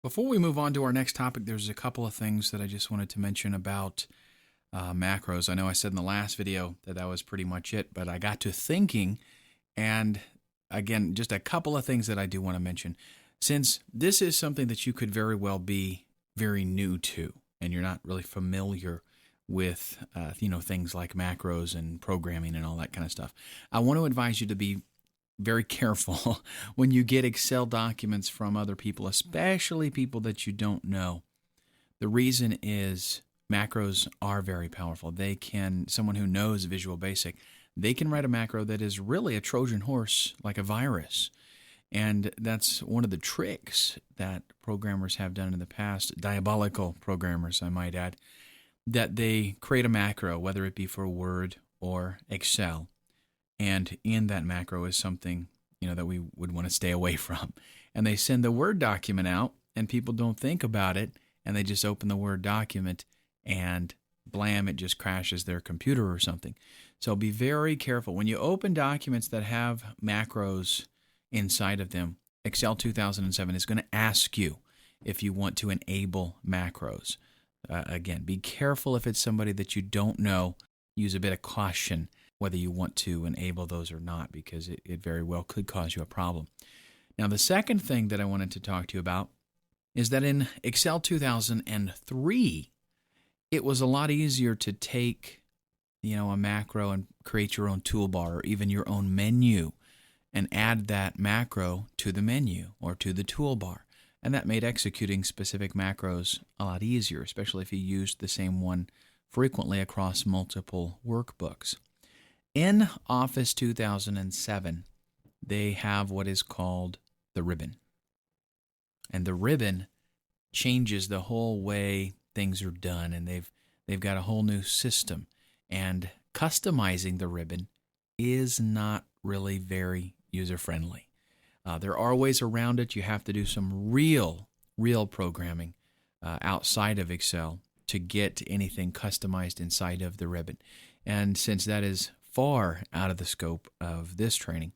Before we move on to our next topic, there's a couple of things that I just wanted to mention about macros. I know I said in the last video that was pretty much it, but I got to thinking, and again, just a couple of things that I do want to mention. Since this is something that you could very well be very new to, and you're not really familiar with, things like macros and programming and all that kind of stuff, I want to advise you to be very careful when you get Excel documents from other people, especially people that you don't know. The reason is macros are very powerful. Someone who knows Visual Basic, they can write a macro that is really a Trojan horse, like a virus. And that's one of the tricks that programmers have done in the past, diabolical programmers, I might add, that they create a macro, whether it be for Word or Excel. And in that macro is something, that we would want to stay away from. And they send the Word document out, and people don't think about it, and they just open the Word document, and blam, it just crashes their computer or something. So be very careful. When you open documents that have macros inside of them, Excel 2007 is going to ask you if you want to enable macros. Again, be careful if it's somebody that you don't know. Use a bit of caution whether you want to enable those or not, because it very well could cause you a problem. Now, the second thing that I wanted to talk to you about is that in Excel 2003, it was a lot easier to take, a macro and create your own toolbar or even your own menu and add that macro to the menu or to the toolbar. And that made executing specific macros a lot easier, especially if you used the same one frequently across multiple workbooks. In Office 2007, they have what is called the ribbon. And the ribbon changes the whole way things are done, and they've got a whole new system. And customizing the ribbon is not really very user-friendly. There are ways around it. You have to do some real programming outside of Excel to get anything customized inside of the ribbon. And since that is far out of the scope of this training,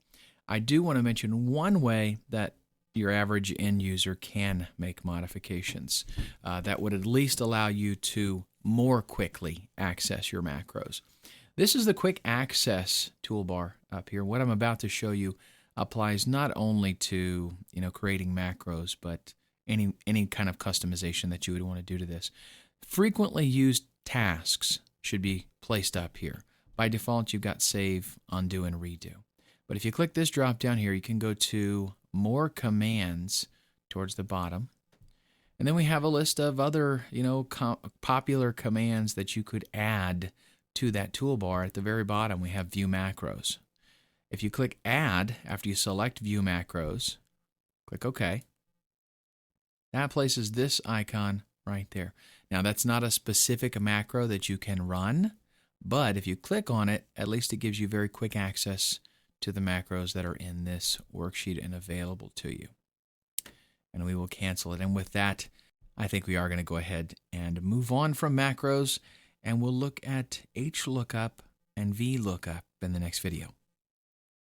I do want to mention one way that your average end user can make modifications that would at least allow you to more quickly access your macros. This is the quick access toolbar up here. What I'm about to show you applies not only to creating macros, but any kind of customization that you would want to do to this. Frequently used tasks should be placed up here. By default, you've got save, undo, and redo. But if you click this drop down here, you can go to more commands towards the bottom. And then we have a list of other, popular commands that you could add to that toolbar. At the very bottom, we have view macros. If you click add after you select view macros, click OK. That places this icon right there. Now, that's not a specific macro that you can run, but if you click on it, at least it gives you very quick access to the macros that are in this worksheet and available to you. And we will cancel it. And with that, I think we are going to go ahead and move on from macros, and we'll look at HLOOKUP and VLOOKUP in the next video.